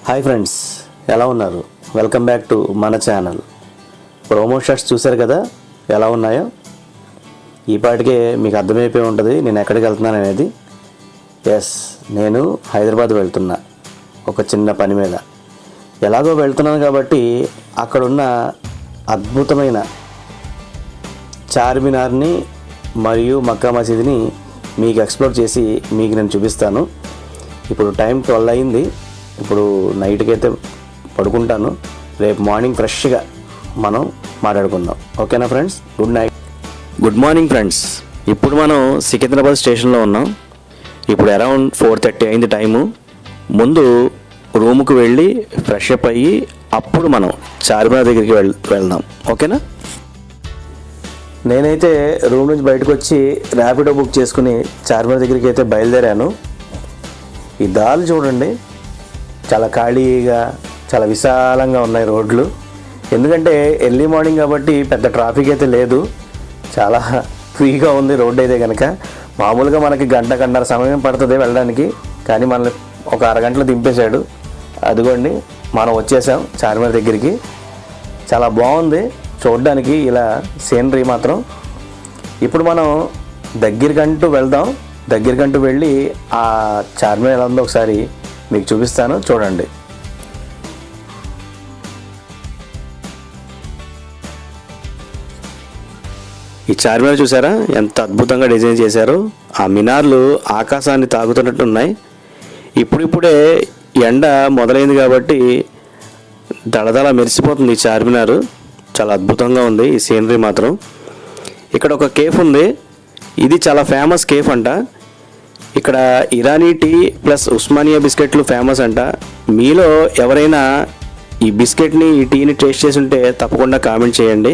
Hi friends, ఎలా ఉన్నారు? Welcome back to మన ఛానల్. ప్రోమో షాట్స్ చూశారు కదా ఎలా ఉన్నాయో. ఈ పాటికే మీకు అర్థమైపోయి ఉంటుంది నేను ఎక్కడికి వెళ్తున్నాను అనేది. ఎస్, నేను హైదరాబాద్ వెళ్తున్నా ఒక చిన్న పని మీద. ఎలాగో వెళ్తున్నాను కాబట్టి అక్కడున్న అద్భుతమైన చార్మినార్ని మరియు మక్కా మసీదుని మీకు ఎక్స్ప్లోర్ చేసి మీకు నేను చూపిస్తాను. ఇప్పుడు టైం 12 అయింది. ఇప్పుడు నైట్కి అయితే పడుకుంటాను. రేపు మార్నింగ్ ఫ్రెష్గా మనం మాట్లాడుకుందాం. ఓకేనా friends? Good night. Good morning friends. ఇప్పుడు మనం సికింద్రాబాద్ స్టేషన్లో ఉన్నాం. ఇప్పుడు అరౌండ్ 4:30 అయింది టైము. ముందు రూముకు వెళ్ళి ఫ్రెష్ అప్ అయ్యి అప్పుడు మనం చార్మినార్ దగ్గరికి వెళ్దాం. ఓకేనా? నేనైతే రూమ్ నుంచి బయటకు వచ్చి ర్యాపిడో బుక్ చేసుకుని చార్మినార్ దగ్గరికి అయితే బయలుదేరాను. ఈ దారులు చూడండి, చాలా ఖాళీగా చాలా విశాలంగా ఉన్నాయి రోడ్లు. ఎందుకంటే ఎర్లీ మార్నింగ్ కాబట్టి పెద్ద ట్రాఫిక్ అయితే లేదు, చాలా ఫ్రీగా ఉంది రోడ్డు అయితే కనుక. మామూలుగా మనకి గంటన్నర సమయం పడుతుంది వెళ్ళడానికి, కానీ మనల్ని ఒక అరగంటలో దింపేశాడు. అదిగోండి మనం వచ్చేసాం చార్మినార్ దగ్గరికి. చాలా బాగుంది చూడడానికి ఇలా సీనరీ మాత్రం. ఇప్పుడు మనం దగ్గరికంటూ వెళ్దాం. దగ్గరికంటూ వెళ్ళి ఆ చార్మినార్ ఎలా ఉందో ఒకసారి మీకు చూపిస్తాను, చూడండి. ఈ చార్మినార్ చూసారా ఎంత అద్భుతంగా డిజైన్ చేశారో. ఆ మినార్లు ఆకాశాన్ని తాగుతున్నట్టు ఉన్నాయి. ఇప్పుడిప్పుడే ఎండ మొదలైంది కాబట్టి దళదళ మెరిసిపోతుంది ఈ చార్మినార్. చాలా అద్భుతంగా ఉంది ఈ సీనరీ మాత్రం. ఇక్కడ ఒక కేఫ్ ఉంది, ఇది చాలా ఫేమస్ కేఫ్ అంట. ఇక్కడ ఇరానీ టీ ప్లస్ ఉస్మానియా బిస్కెట్లు ఫేమస్ అంట. మీలో ఎవరైనా ఈ బిస్కెట్ని ఈ టీని టేస్ట్ చేసి ఉంటే తప్పకుండా కామెంట్ చేయండి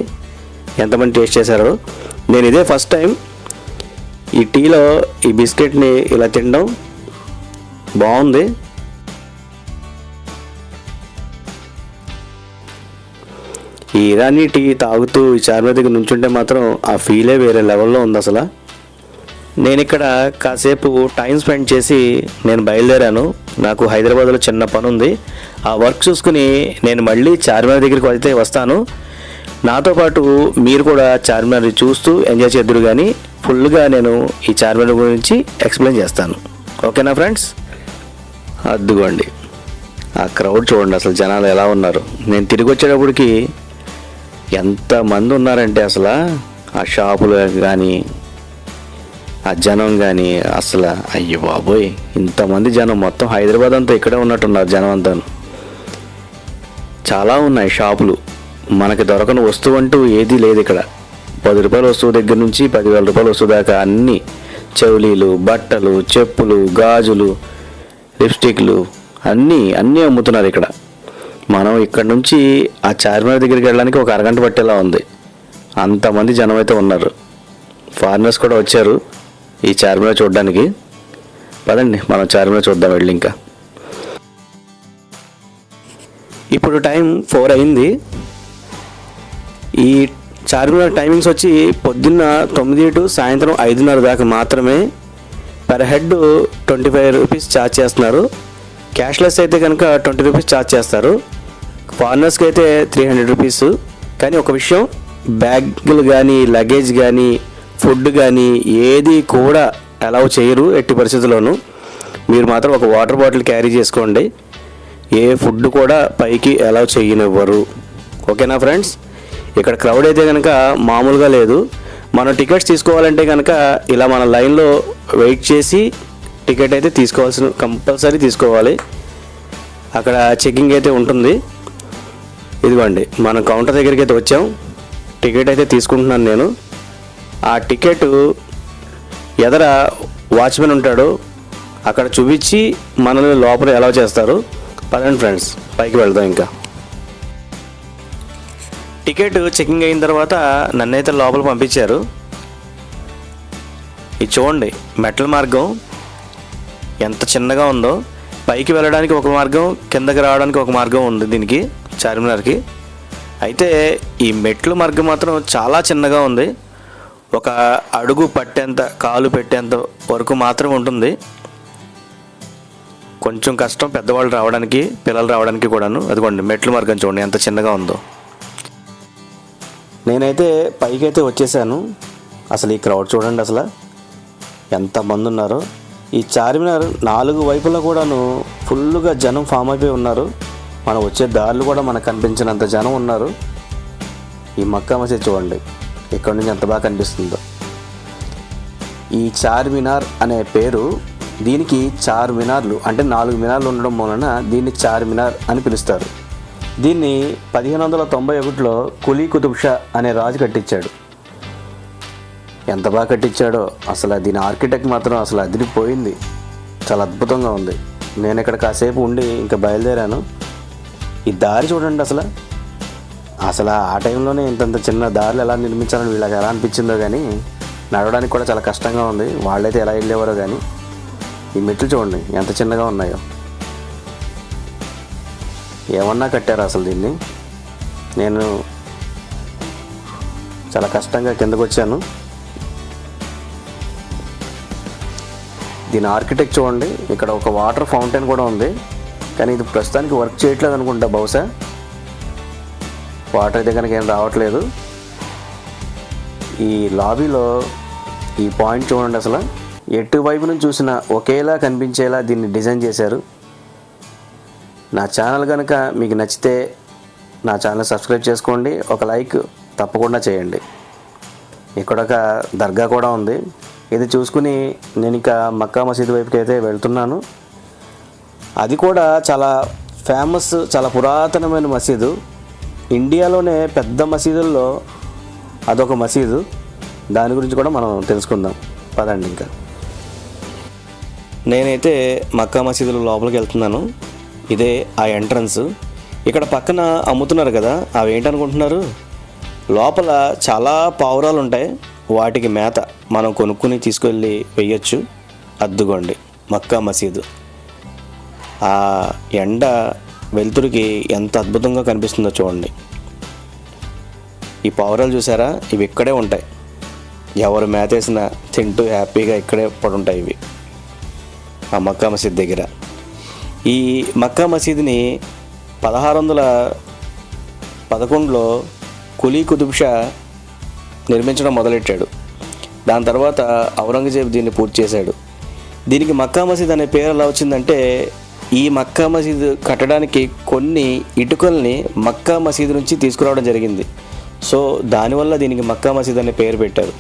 ఎంతమంది టేస్ట్ చేశారో. నేను ఇదే ఫస్ట్ టైం ఈ టీలో ఈ బిస్కెట్ని ఇలా తినడం. బాగుంది. ఈ ఇరానీ టీ తాగుతూ ఈ చార్మినార్ దగ్గర నుంచుంటే మాత్రం ఆ ఫీలే వేరే లెవెల్లో ఉంది అసలు. నేను ఇక్కడ కాసేపు టైం స్పెండ్ చేసి నేను బయలుదేరాను. నాకు హైదరాబాద్లో చిన్న పని ఉంది. ఆ వర్క్ చూసుకుని నేను మళ్ళీ చార్మినార్ దగ్గరికి అయితే వస్తాను. నాతో పాటు మీరు కూడా చార్మినార్ చూస్తూ ఎంజాయ్ చేద్దరు. కానీ ఫుల్గా నేను ఈ చార్మినార్ గురించి ఎక్స్ప్లెయిన్ చేస్తాను. ఓకేనా ఫ్రెండ్స్? అద్దుకోండి ఆ క్రౌడ్ చూడండి, అసలు జనాలు ఎలా ఉన్నారు. నేను తిరిగి వచ్చేటప్పటికి ఎంతమంది ఉన్నారంటే అసలు ఆ షాపులు కానీ ఆ జనం కానీ అసలు అయ్యో బాబోయ్, ఇంతమంది జనం. మొత్తం హైదరాబాద్ అంతా ఇక్కడే ఉన్నట్టున్నారు జనం అంతా. చాలా ఉన్నాయి షాపులు. మనకి దొరకని వస్తువు అంటూ ఏదీ లేదు ఇక్కడ. 10 రూపాయల వస్తువు దగ్గర నుంచి 10,000 రూపాయల వస్తువు దాకా అన్నీ, చెవులీలు, బట్టలు, చెప్పులు, గాజులు, లిప్స్టిక్లు అన్నీ అమ్ముతున్నారు ఇక్కడ. మనం ఇక్కడ నుంచి ఆ చార్మినార్ దగ్గరికి వెళ్ళడానికి ఒక అరగంట పట్టేలా ఉంది. అంతమంది జనం అయితే ఉన్నారు. ఫారినర్స్ కూడా వచ్చారు ఈ చార్మినార్ చూడడానికి. పదండి మనం చార్మినార్ చూద్దాం వెళ్ళి. ఇంకా ఇప్పుడు టైం 4 అయింది. ఈ చార్మినార్ టైమింగ్స్ వచ్చి పొద్దున్న 9 to సాయంత్రం 5:30 దాకా మాత్రమే. పర్ హెడ్ 25 రూపీస్ ఛార్జ్ చేస్తున్నారు. క్యాష్లెస్ అయితే కనుక 20 రూపీస్ ఛార్జ్ చేస్తారు. ఫారినర్స్కి అయితే 300 రూపీస్. కానీ ఒక విషయం, బ్యాగులు కానీ లగేజ్ కానీ ఫుడ్ కానీ ఏది కూడా అలౌ చేయరు ఎట్టి పరిస్థితుల్లోనూ. మీరు మాత్రం ఒక వాటర్ బాటిల్ క్యారీ చేసుకోండి. ఏ ఫుడ్ కూడా పైకి అలౌ చేయనివ్వరు. ఓకేనా ఫ్రెండ్స్? ఇక్కడ క్రౌడ్ అయితే కనుక మామూలుగా లేదు. మనం టికెట్స్ తీసుకోవాలంటే కనుక ఇలా మన లైన్లో వెయిట్ చేసి టికెట్ అయితే కంపల్సరీ తీసుకోవాలి. అక్కడ చెకింగ్ అయితే ఉంటుంది. ఇదిగోండి మనం కౌంటర్ దగ్గరికి అయితే వచ్చాం. టికెట్ అయితే తీసుకుంటున్నాను నేను. ఆ టికెట్ ఎదర వాచ్మెన్ ఉంటాడు, అక్కడ చూపించి మనల్ని లోపల అలౌ చేస్తారు. పదండి ఫ్రెండ్స్ పైకి వెళ్దాం. ఇంకా టికెట్ చెకింగ్ అయిన తర్వాత నన్నైతే లోపల పంపించారు. ఇది చూడండి మెట్ల మార్గం ఎంత చిన్నగా ఉందో. పైకి వెళ్ళడానికి ఒక మార్గం, కిందకి రావడానికి ఒక మార్గం ఉంది దీనికి చార్మినార్కి. అయితే ఈ మెట్ల మార్గం మాత్రం చాలా చిన్నగా ఉంది. ఒక అడుగు పట్టేంత, కాలు పెట్టేంత వరకు మాత్రం ఉంటుంది. కొంచెం కష్టం పెద్దవాళ్ళు రావడానికి, పిల్లలు రావడానికి కూడాను. అదిగోండి మెట్లు మార్గం చూడండి ఎంత చిన్నగా ఉందో. నేనైతే పైకైతే వచ్చేసాను. అసలు ఈ క్రౌడ్ చూడండి అసలు ఎంతమంది ఉన్నారో. ఈ చార్మినార్ 4 వైపులా కూడాను ఫుల్గా జనం ఫామ్ అయిపోయి ఉన్నారు. మనం వచ్చే దారులు కూడా మనకు కనిపించినంత జనం ఉన్నారు. ఈ మక్కా మసీద్ చూడండి ఇక్కడ నుంచి ఎంత బాగా కనిపిస్తుందో. ఈ చార్మినార్ అనే పేరు, దీనికి 4 మినార్లు అంటే 4 మినార్లు ఉండడం వలన దీన్ని చార్మినార్ అని పిలుస్తారు. దీన్ని 1591లో కులీ కుతుబ్ షా అనే రాజు కట్టించాడు. ఎంత బాగా కట్టించాడో అసలు. దీని ఆర్కిటెక్ట్ మాత్రం అసలు అదిరిపోయింది, చాలా అద్భుతంగా ఉంది. నేను ఇక్కడ కాసేపు ఉండి ఇంకా బయలుదేరాను. ఈ దారి చూడండి అసలు. ఆ టైంలోనే ఇంతంత చిన్న దారులు ఎలా నిర్మించాలని వీళ్ళకి ఎలా అనిపించిందో కానీ నడవడానికి కూడా చాలా కష్టంగా ఉంది. వాళ్ళైతే ఎలా వెళ్ళేవారో కానీ. ఈ మెట్లు చూడండి ఎంత చిన్నగా ఉన్నాయో. ఏమన్నా కట్టారు అసలు దీన్ని. నేను చాలా కష్టంగా కిందకు వచ్చాను. దీని ఆర్కిటెక్ట్ చూడండి. ఇక్కడ ఒక వాటర్ ఫౌంటైన్ కూడా ఉంది, కానీ ఇది ప్రస్తుతానికి వర్క్ చేయట్లేదు అనుకుంటా. బహుశా వాటర్ అయితే కనుక ఏం రావట్లేదు. ఈ లాబీలో ఈ పాయింట్ చూడండి అసలు. ఎటువైపు నుంచి చూసినా ఒకేలా కనిపించేలా దీన్ని డిజైన్ చేశారు. నా ఛానల్ కనుక మీకు నచ్చితే నా ఛానల్ సబ్స్క్రైబ్ చేసుకోండి, ఒక లైక్ తప్పకుండా చేయండి. ఇక్కడ ఒక దర్గా కూడా ఉంది. ఇది చూసుకుని నేను ఇక మక్కా మసీద్ వైపుకి అయితే వెళ్తున్నాను. అది కూడా చాలా ఫేమస్, చాలా పురాతనమైన మసీదు. ఇండియాలోనే పెద్ద మసీదుల్లో అదొక మసీదు. దాని గురించి కూడా మనం తెలుసుకుందాం పదండి. ఇంకా నేనైతే మక్కా మసీదులో లోపలికి వెళ్తున్నాను. ఇదే ఆ ఎంట్రన్స్. ఇక్కడ పక్కన అమ్ముతున్నారు కదా, అవి ఏంటనుకుంటున్నారు? లోపల చాలా పావురాలు ఉంటాయి, వాటికి మేత మనం కొనుక్కుని తీసుకెళ్ళి వేయచ్చు. అద్దుకోండి మక్కా మసీదు. ఆ ఎండ వెలుతురికి ఎంత అద్భుతంగా కనిపిస్తుందో చూడండి. ఈ పావురాలు చూసారా, ఇవి ఇక్కడే ఉంటాయి. ఎవరు మేతేసినా తింటూ హ్యాపీగా ఇక్కడే పడుంటాయి ఇవి ఆ మక్కా మసీద్ దగ్గర. ఈ మక్కా మసీదుని 1611లో కులీ కుతుబ్ షా నిర్మించడం మొదలెట్టాడు. దాని తర్వాత ఔరంగజేబు దీన్ని పూర్తి చేశాడు. దీనికి మక్కా మసీద్ అనే పేరు ఎలా వచ్చిందంటే, ఈ మక్కా మసీద్ కట్టడానికి కొన్ని ఇటుకల్ని మక్కా మసీద్ నుంచి తీసుకురావడం జరిగింది. సో దానివల్ల దీనికి మక్కా మసీద్ అనే పేరు పెట్టారు.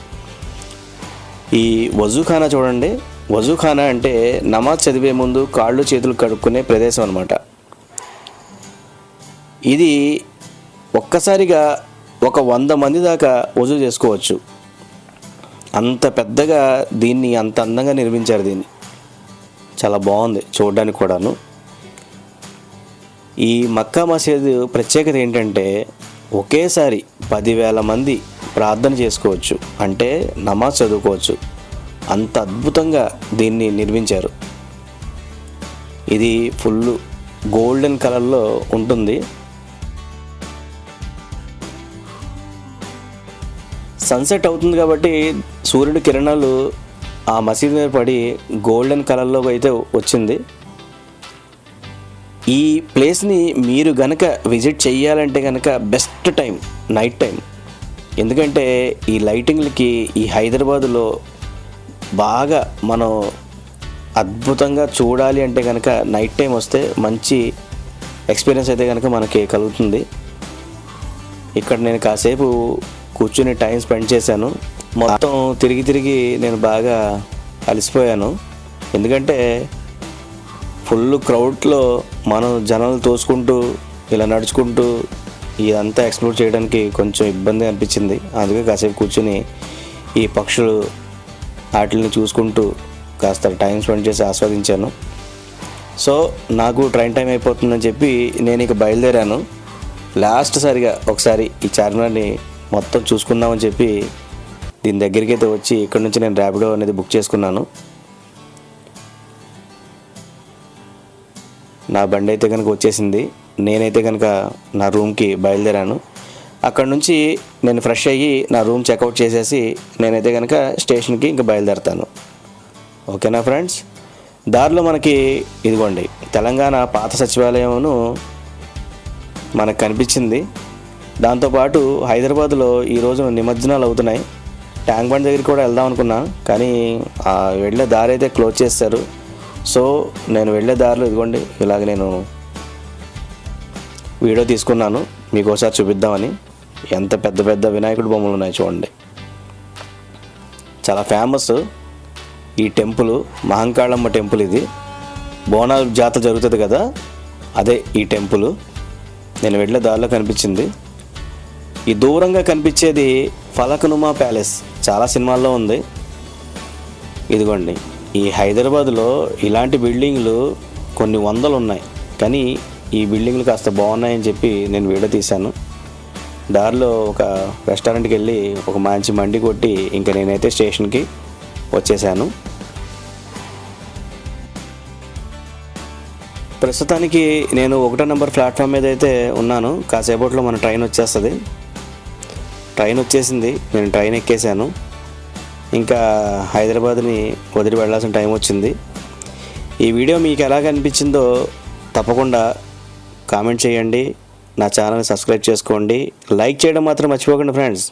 ఈ వజూఖానా చూడండి. వజూఖానా అంటే నమాజ్ చదివే ముందు కాళ్ళు చేతులు కడుక్కునే ప్రదేశం అన్నమాట. ఇది ఒక్కసారిగా ఒక 100 మంది దాకా వజూ చేసుకోవచ్చు. అంత పెద్దగా దీన్ని అంత అందంగా నిర్మించారు. దీన్ని చాలా బాగుంది చూడడానికి కూడాను. ఈ మక్కా మసీద్ ప్రత్యేకత ఏంటంటే ఒకేసారి 10,000 మంది ప్రార్థన చేసుకోవచ్చు, అంటే నమాజ్ చదువుకోవచ్చు. అంత అద్భుతంగా దీన్ని నిర్మించారు. ఇది ఫుల్ గోల్డెన్ కలర్లో ఉంటుంది. సన్సెట్ అవుతుంది కాబట్టి సూర్యుడి కిరణాలు ఆ మసీద్ మీద పడి గోల్డెన్ కలర్లోకి అయితే వచ్చింది. ఈ ప్లేస్ని మీరు గనక విజిట్ చేయాలంటే కనుక బెస్ట్ టైం నైట్ టైం. ఎందుకంటే ఈ లైటింగ్లకి ఈ హైదరాబాదులో బాగా మనం అద్భుతంగా చూడాలి అంటే కనుక నైట్ టైం వస్తే మంచి ఎక్స్పీరియన్స్ అయితే కనుక మనకి కలుగుతుంది. ఇక్కడ నేను కాసేపు కూర్చుని టైం స్పెండ్ చేశాను. మొత్తం తిరిగి నేను బాగా అలసిపోయాను. ఎందుకంటే ఫుల్ క్రౌడ్లో మనం జనాలు తోసుకుంటూ ఇలా నడుచుకుంటూ ఇదంతా ఎక్స్ప్లోర్ చేయడానికి కొంచెం ఇబ్బంది అనిపించింది. అందుకే కాసేపు కూర్చుని ఈ పక్షులు వాటిని చూసుకుంటూ కాస్త టైం స్పెండ్ చేసి ఆస్వాదించాను. సో నాకు ట్రైన్ టైం అయిపోతుందని చెప్పి నేను ఇక బయలుదేరాను. లాస్ట్ సారిగా ఒకసారి ఈ చార్మినార్ని మొత్తం చూసుకుందామని చెప్పి దీని దగ్గరికి అయితే వచ్చి ఇక్కడ నుంచి నేను ర్యాపిడో అనేది బుక్ చేసుకున్నాను. నా బండి అయితే కనుక వచ్చేసింది. నేనైతే కనుక నా రూమ్కి బయలుదేరాను. అక్కడ నుంచి నేను ఫ్రెష్ అయ్యి నా రూమ్ చెక్అవుట్ చేసేసి నేనైతే కనుక స్టేషన్కి ఇంకా బయలుదేరుతాను. ఓకేనా ఫ్రెండ్స్? దారిలో మనకి ఇదిగోండి తెలంగాణ పాత సచివాలయమును మనకు కనిపించింది. దాంతోపాటు హైదరాబాద్లో ఈరోజు నిమజ్జనాలు అవుతున్నాయి. ట్యాంక్ బండ్ దగ్గరికి కూడా వెళ్దాం అనుకున్నా, కానీ వెళ్ళే దారి అయితే క్లోజ్ చేస్తారు. సో నేను వెళ్ళే దారిలో ఇదిగోండి ఇలాగ నేను వీడియో తీసుకున్నాను, మీకు ఒకసారి చూపిద్దామని. ఎంత పెద్ద పెద్ద వినాయకుడి బొమ్మలు ఉన్నాయి చూడండి. చాలా ఫేమస్ ఈ టెంపుల్, మహంకాళమ్మ టెంపుల్. ఇది బోనాల జాతర జరుగుతుంది కదా, అదే ఈ టెంపుల్. నేను వెళ్ళే దారిలో కనిపించింది. ఈ దూరంగా కనిపించేది ఫలక్నుమా ప్యాలెస్, చాలా సినిమాల్లో ఉంది. ఇదిగోండి ఈ హైదరాబాద్లో ఇలాంటి బిల్డింగ్లు కొన్ని వందలు ఉన్నాయి, కానీ ఈ బిల్డింగ్లు కాస్త బాగున్నాయని చెప్పి నేను వీడియో తీశాను. దారిలో ఒక రెస్టారెంట్కి వెళ్ళి ఒక మంచి మండి కొట్టి ఇంకా నేనైతే స్టేషన్కి వచ్చేసాను. ప్రస్తుతానికి నేను 1వ నెంబర్ ప్లాట్ఫామ్ మీద అయితే ఉన్నాను. కాసేపట్లో మన ట్రైన్ వచ్చేస్తుంది. ట్రైన్ వచ్చేసింది, నేను ట్రైన్ ఎక్కేసాను. ఇంకా హైదరాబాద్ని వదిలి వెళ్ళాల్సిన టైం వచ్చింది. ఈ వీడియో మీకు ఎలాగ అనిపించిందో తప్పకుండా కామెంట్ చేయండి. నా ఛానల్ని సబ్స్క్రైబ్ చేసుకోండి. లైక్ చేయడం మాత్రం మర్చిపోకండి ఫ్రెండ్స్.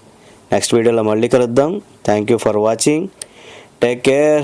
నెక్స్ట్ వీడియోలో మళ్ళీ కలుద్దాం. Thank you for watching. Take care.